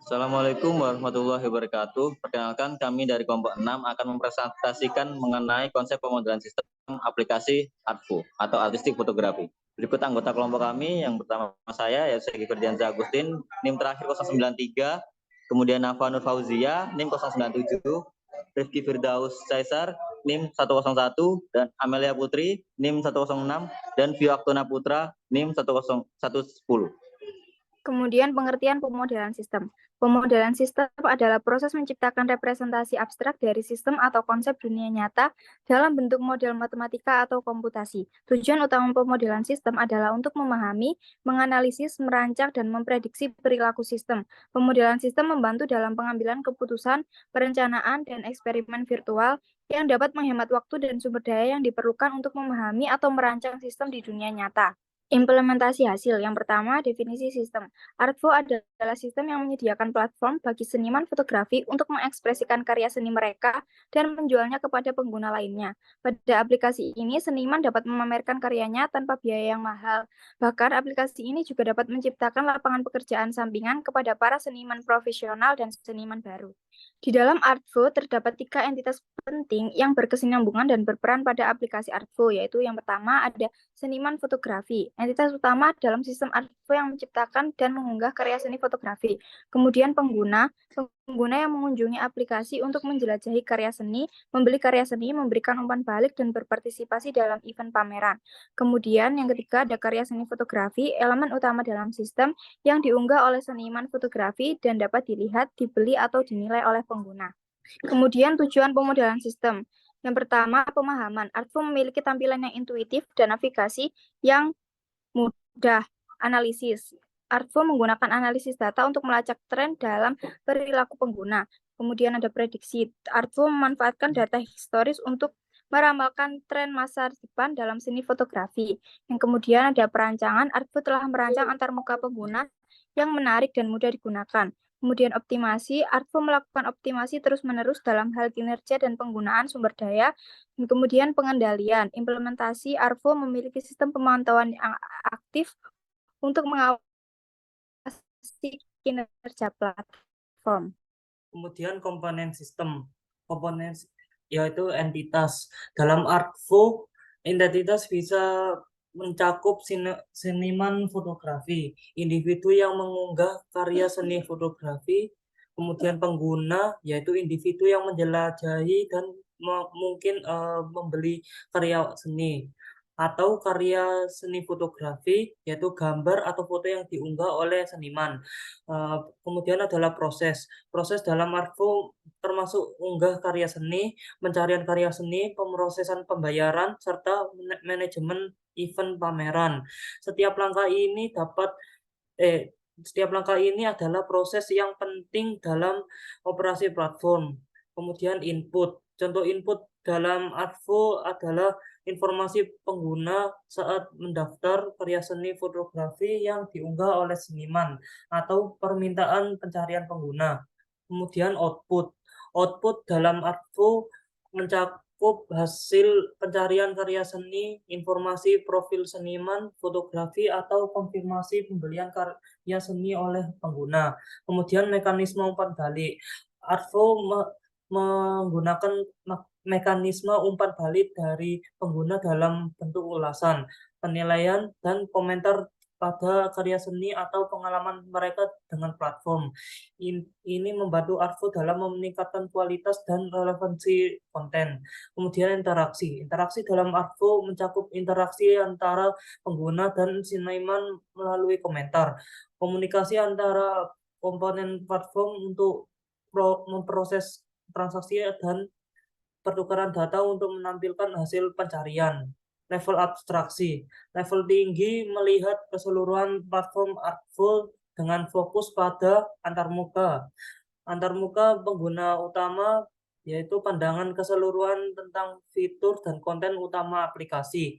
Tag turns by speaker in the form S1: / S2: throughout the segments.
S1: Assalamualaikum warahmatullahi wabarakatuh. Perkenalkan, kami dari kelompok 6 akan mempresentasikan mengenai konsep pemodelan sistem aplikasi Artfo atau artistik fotografi. Berikut anggota kelompok kami. Yang pertama saya yaitu Segi Ferdianza Agustin, NIM terakhir 093, kemudian Nafa Nur Fauzia, NIM 097, Rifki Firdaus Caesar, NIM 101, dan Amelia Putri, NIM 106, dan Vio Aktona Putra, NIM 10110.
S2: Kemudian pengertian pemodelan sistem. Pemodelan sistem adalah proses menciptakan representasi abstrak dari sistem atau konsep dunia nyata dalam bentuk model matematika atau komputasi. Tujuan utama pemodelan sistem adalah untuk memahami, menganalisis, merancang, dan memprediksi perilaku sistem. Pemodelan sistem membantu dalam pengambilan keputusan, perencanaan, dan eksperimen virtual yang dapat menghemat waktu dan sumber daya yang diperlukan untuk memahami atau merancang sistem di dunia nyata. Implementasi hasil. Yang pertama, definisi sistem. Artfo adalah sistem yang menyediakan platform bagi seniman fotografi untuk mengekspresikan karya seni mereka dan menjualnya kepada pengguna lainnya. Pada aplikasi ini, seniman dapat memamerkan karyanya tanpa biaya yang mahal. Bahkan, aplikasi ini juga dapat menciptakan lapangan pekerjaan sampingan kepada para seniman profesional dan seniman baru. Di dalam Artfo terdapat 3 entitas penting yang berkesinambungan dan berperan pada aplikasi Artfo, yaitu yang pertama ada seniman fotografi. Entitas utama dalam sistem Artfo yang menciptakan dan mengunggah karya seni fotografi. Kemudian pengguna yang mengunjungi aplikasi untuk menjelajahi karya seni, membeli karya seni, memberikan umpan balik, dan berpartisipasi dalam event pameran. Kemudian yang ketiga ada karya seni fotografi, elemen utama dalam sistem yang diunggah oleh seniman fotografi dan dapat dilihat, dibeli, atau dinilai oleh pengguna. Kemudian tujuan pemodelan sistem. Yang pertama, pemahaman. Artfo memiliki tampilan yang intuitif dan navigasi yang mudah. Analisis. Artfo menggunakan analisis data untuk melacak tren dalam perilaku pengguna. Kemudian ada prediksi. Artfo memanfaatkan data historis untuk meramalkan tren masa depan dalam seni fotografi. Yang kemudian ada perancangan. Artfo telah merancang antarmuka pengguna yang menarik dan mudah digunakan. Kemudian optimasi, Artfo melakukan optimasi terus-menerus dalam hal kinerja dan penggunaan sumber daya. Dan kemudian pengendalian, implementasi Artfo memiliki sistem pemantauan yang aktif untuk mengawasi kinerja platform.
S3: Kemudian komponen sistem. Komponen yaitu entitas. Dalam Artfo, entitas bisa mencakup seniman fotografi, individu yang mengunggah karya seni fotografi, kemudian pengguna, yaitu individu yang menjelajahi dan mungkin membeli karya seni, atau karya seni fotografi, yaitu gambar atau foto yang diunggah oleh seniman. Kemudian adalah proses. Proses dalam Artfo termasuk unggah karya seni, pencarian karya seni, pemrosesan pembayaran, serta manajemen event pameran. Setiap langkah ini adalah proses yang penting dalam operasi platform. Kemudian input. Contoh input dalam Artfo adalah informasi pengguna saat mendaftar karya seni fotografi yang diunggah oleh seniman atau permintaan pencarian pengguna. Kemudian output. Output dalam Artfo mencakup hasil pencarian karya seni, informasi profil seniman, fotografi, atau konfirmasi pembelian karya seni oleh pengguna. Kemudian mekanisme umpan balik. Artfo menggunakan mekanisme umpan balik dari pengguna dalam bentuk ulasan, penilaian, dan komentar pada karya seni atau pengalaman mereka dengan platform. Ini membantu Artfo dalam meningkatkan kualitas dan relevansi konten. Kemudian interaksi. Interaksi dalam Artfo mencakup interaksi antara pengguna dan seniman melalui komentar. Komunikasi antara komponen platform untuk memproses transaksi dan pertukaran data untuk menampilkan hasil pencarian. Level abstraksi. Level tinggi melihat keseluruhan platform Artfo dengan fokus pada antarmuka. Antarmuka pengguna utama yaitu pandangan keseluruhan tentang fitur dan konten utama aplikasi.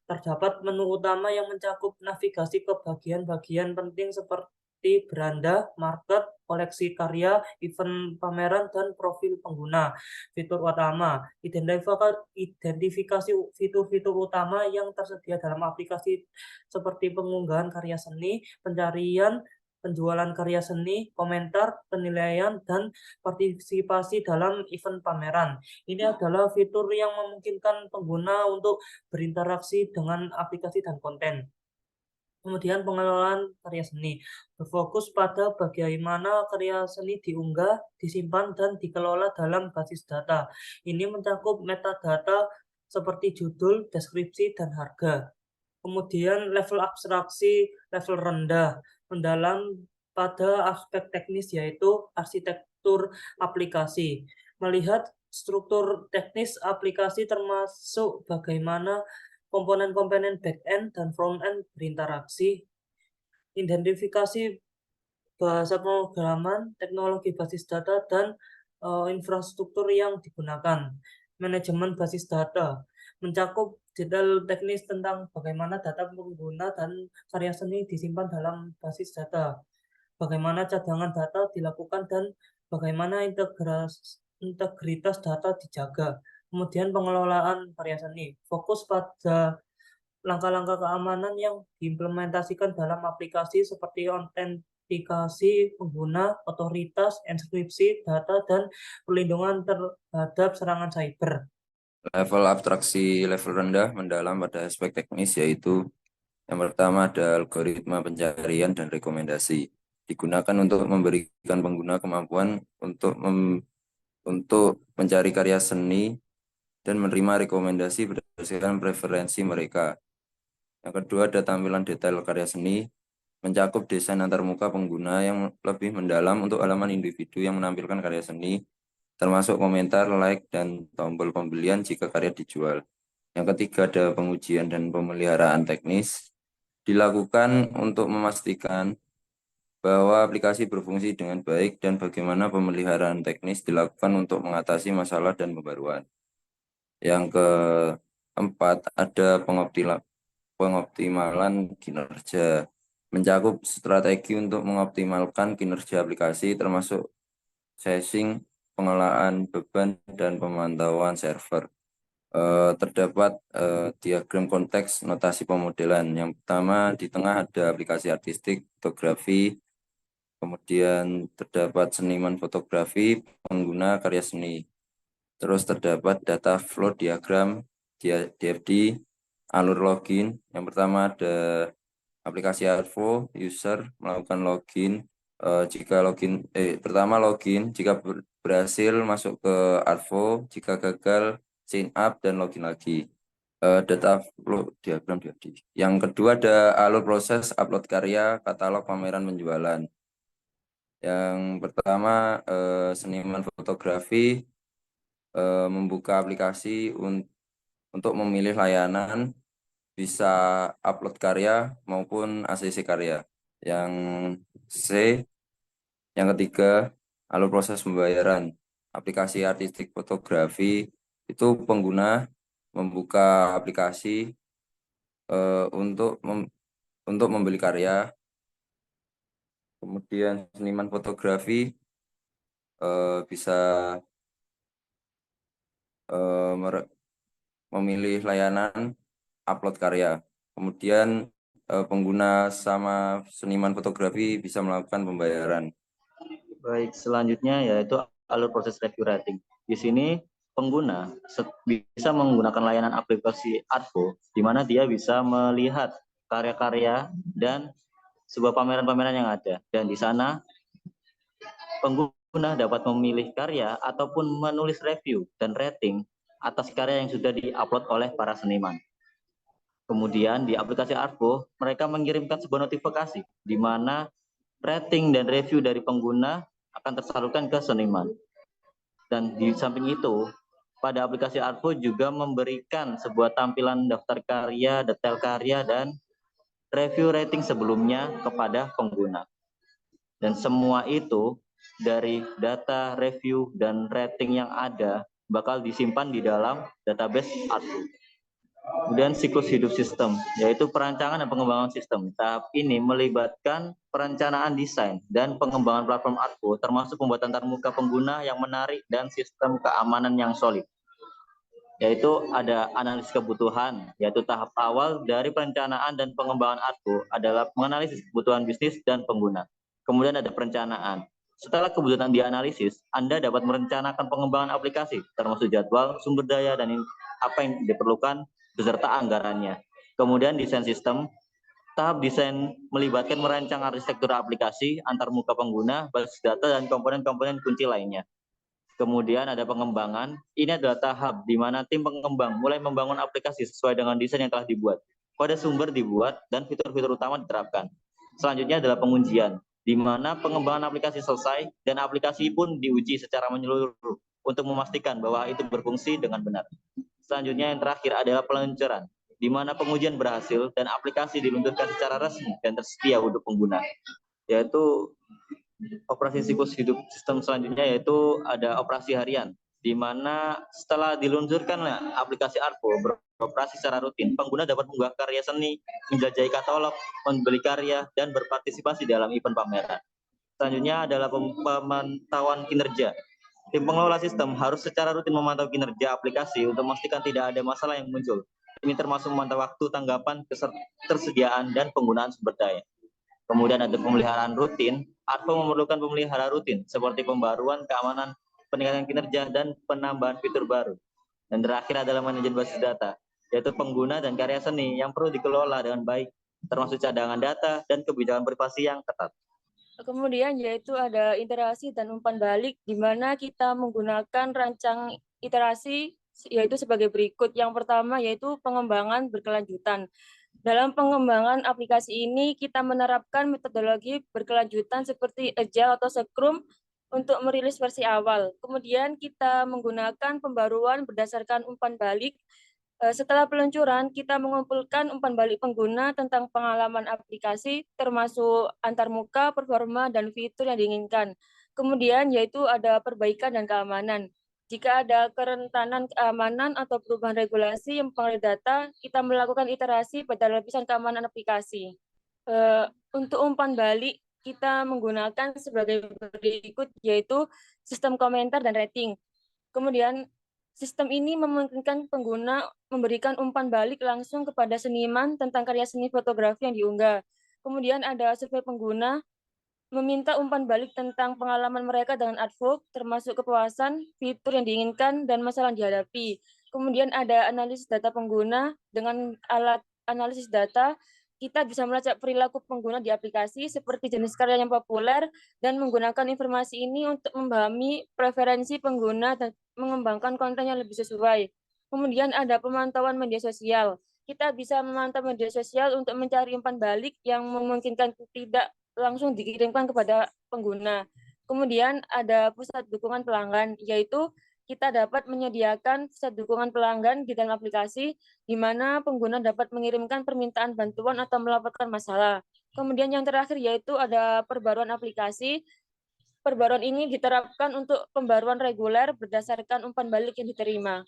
S3: Terdapat menu utama yang mencakup navigasi ke bagian-bagian penting seperti beranda, market, koleksi karya, event pameran, dan profil pengguna. Fitur utama, identifikasi fitur-fitur utama yang tersedia dalam aplikasi seperti pengunggahan karya seni, pencarian, penjualan karya seni, komentar, penilaian, dan partisipasi dalam event pameran. Ini adalah fitur yang memungkinkan pengguna untuk berinteraksi dengan aplikasi dan konten. Kemudian pengelolaan karya seni berfokus pada bagaimana karya seni diunggah, disimpan, dan dikelola dalam basis data. Ini mencakup metadata seperti judul, deskripsi, dan harga. Kemudian level abstraksi, level rendah, mendalam pada aspek teknis yaitu arsitektur aplikasi. Melihat struktur teknis aplikasi termasuk bagaimana komponen-komponen back-end dan front-end berinteraksi, identifikasi bahasa pemrograman, teknologi basis data, dan infrastruktur yang digunakan. Manajemen basis data mencakup detail teknis tentang bagaimana data pengguna dan karya seni disimpan dalam basis data, bagaimana cadangan data dilakukan, dan bagaimana integritas data dijaga. Kemudian pengelolaan karya seni fokus pada langkah-langkah keamanan yang diimplementasikan dalam aplikasi seperti autentikasi pengguna, otoritas, enkripsi data, dan perlindungan terhadap serangan cyber.
S4: Level abstraksi level rendah mendalam pada aspek teknis yaitu yang pertama ada algoritma pencarian dan rekomendasi. Digunakan untuk memberikan pengguna kemampuan untuk mencari karya seni dan menerima rekomendasi berdasarkan preferensi mereka. Yang kedua ada tampilan detail karya seni, mencakup desain antarmuka pengguna yang lebih mendalam untuk halaman individu yang menampilkan karya seni, termasuk komentar, like, dan tombol pembelian jika karya dijual. Yang ketiga ada pengujian dan pemeliharaan teknis, dilakukan untuk memastikan bahwa aplikasi berfungsi dengan baik dan bagaimana pemeliharaan teknis dilakukan untuk mengatasi masalah dan pembaruan. Yang keempat ada pengoptimalan kinerja, mencakup strategi untuk mengoptimalkan kinerja aplikasi termasuk sesing, pengelolaan beban, dan pemantauan server. Terdapat diagram konteks notasi pemodelan. Yang pertama di tengah ada aplikasi artistik, fotografi, kemudian terdapat seniman fotografi, pengguna karya seni. Terus terdapat data flow diagram, DFD, alur login. Yang pertama ada aplikasi Arvo, user melakukan login. Pertama login, jika berhasil masuk ke Arvo, jika gagal sign up dan login lagi. Data flow diagram DFD. Yang kedua ada alur proses upload karya, katalog, pameran, penjualan. Yang pertama seniman fotografi membuka aplikasi untuk memilih layanan, bisa upload karya maupun ACC karya. Yang C, yang ketiga, alur proses pembayaran. Aplikasi artistik fotografi itu pengguna membuka aplikasi untuk membeli karya. Kemudian seniman fotografi bisa memilih layanan upload karya. Kemudian pengguna sama seniman fotografi bisa melakukan pembayaran.
S1: Baik, selanjutnya yaitu alur proses review rating. Di sini pengguna bisa menggunakan layanan aplikasi Arvo, di mana dia bisa melihat karya-karya dan sebuah pameran-pameran yang ada. Dan di sana pengguna dapat memilih karya ataupun menulis review dan rating atas karya yang sudah di-upload oleh para seniman. Kemudian di aplikasi Arvo, mereka mengirimkan sebuah notifikasi di mana rating dan review dari pengguna akan tersalurkan ke seniman. Dan di samping itu, pada aplikasi Arvo juga memberikan sebuah tampilan daftar karya, detail karya, dan review rating sebelumnya kepada pengguna. Dan semua itu dari data review dan rating yang ada bakal disimpan di dalam database Arvo. Kemudian siklus hidup sistem, yaitu perancangan dan pengembangan sistem. Tahap ini melibatkan perencanaan desain dan pengembangan platform Arvo, termasuk pembuatan antarmuka pengguna yang menarik dan sistem keamanan yang solid. Yaitu ada analisis kebutuhan, yaitu tahap awal dari perencanaan dan pengembangan Arvo adalah menganalisis kebutuhan bisnis dan pengguna. Kemudian ada perencanaan. Setelah kebutuhan dianalisis, Anda dapat merencanakan pengembangan aplikasi, termasuk jadwal, sumber daya, dan apa yang diperlukan beserta anggarannya. Kemudian desain sistem. Tahap desain melibatkan merancang arsitektur aplikasi, antarmuka pengguna, basis data, dan komponen-komponen kunci lainnya. Kemudian ada pengembangan. Ini adalah tahap di mana tim pengembang mulai membangun aplikasi sesuai dengan desain yang telah dibuat. Kode sumber dibuat dan fitur-fitur utama diterapkan. Selanjutnya adalah pengujian, di mana pengembangan aplikasi selesai dan aplikasi pun diuji secara menyeluruh untuk memastikan bahwa itu berfungsi dengan benar. Selanjutnya yang terakhir adalah peluncuran, di mana pengujian berhasil dan aplikasi diluncurkan secara resmi dan tersedia untuk pengguna, yaitu operasi siklus hidup sistem selanjutnya yaitu ada operasi harian, di mana setelah diluncurkan aplikasi Artful beroperasi secara rutin, pengguna dapat mengunggah karya seni, menjelajahi katalog, membeli karya, dan berpartisipasi dalam event pameran. Selanjutnya adalah pemantauan kinerja. Tim pengelola sistem harus secara rutin memantau kinerja aplikasi untuk memastikan tidak ada masalah yang muncul. Ini termasuk memantau waktu tanggapan, ketersediaan, dan penggunaan sumber daya. Kemudian ada pemeliharaan rutin. Artful memerlukan pemeliharaan rutin seperti pembaruan, keamanan, peningkatan kinerja, dan penambahan fitur baru. Dan terakhir adalah manajemen basis data, yaitu pengguna dan karya seni yang perlu dikelola dengan baik, termasuk cadangan data dan kebijakan privasi yang ketat.
S5: Kemudian yaitu ada iterasi dan umpan balik, di mana kita menggunakan rancang iterasi yaitu sebagai berikut. Yang pertama yaitu pengembangan berkelanjutan. Dalam pengembangan aplikasi ini kita menerapkan metodologi berkelanjutan seperti Agile atau Scrum untuk merilis versi awal. Kemudian kita menggunakan pembaruan berdasarkan umpan balik. Setelah peluncuran, kita mengumpulkan umpan balik pengguna tentang pengalaman aplikasi, termasuk antarmuka, performa, dan fitur yang diinginkan. Kemudian yaitu ada perbaikan dan keamanan. Jika ada kerentanan keamanan atau perubahan regulasi yang mempengaruhi data, kita melakukan iterasi pada lapisan keamanan aplikasi. Untuk umpan balik, kita menggunakan sebagai berikut, yaitu sistem komentar dan rating. Kemudian sistem ini memungkinkan pengguna memberikan umpan balik langsung kepada seniman tentang karya seni fotografi yang diunggah. Kemudian ada survei pengguna, meminta umpan balik tentang pengalaman mereka dengan Artful, termasuk kepuasan, fitur yang diinginkan, dan masalah yang dihadapi. Kemudian ada analisis data pengguna. Dengan alat analisis data, kita bisa melacak perilaku pengguna di aplikasi seperti jenis karya yang populer dan menggunakan informasi ini untuk memahami preferensi pengguna dan mengembangkan konten yang lebih sesuai. Kemudian ada pemantauan media sosial. Kita bisa memantau media sosial untuk mencari umpan balik yang memungkinkan tidak langsung dikirimkan kepada pengguna. Kemudian ada pusat dukungan pelanggan, yaitu kita dapat menyediakan pusat dukungan pelanggan di dalam aplikasi, di mana pengguna dapat mengirimkan permintaan bantuan atau melaporkan masalah. Kemudian yang terakhir yaitu ada perbaruan aplikasi. Perbaruan ini diterapkan untuk pembaruan reguler berdasarkan umpan balik yang diterima.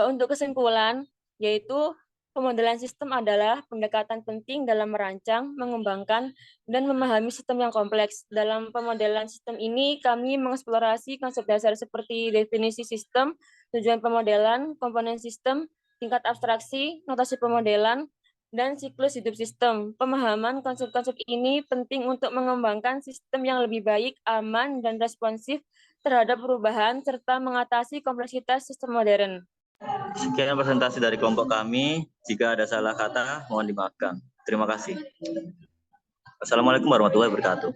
S5: Untuk kesimpulan, yaitu pemodelan sistem adalah pendekatan penting dalam merancang, mengembangkan, dan memahami sistem yang kompleks. Dalam pemodelan sistem ini, kami mengeksplorasi konsep dasar seperti definisi sistem, tujuan pemodelan, komponen sistem, tingkat abstraksi, notasi pemodelan, dan siklus hidup sistem. Pemahaman konsep-konsep ini penting untuk mengembangkan sistem yang lebih baik, aman, dan responsif terhadap perubahan, serta mengatasi kompleksitas sistem modern.
S1: Sekian presentasi dari kelompok kami. Jika ada salah kata, mohon dimaafkan. Terima kasih. Wassalamualaikum warahmatullahi wabarakatuh.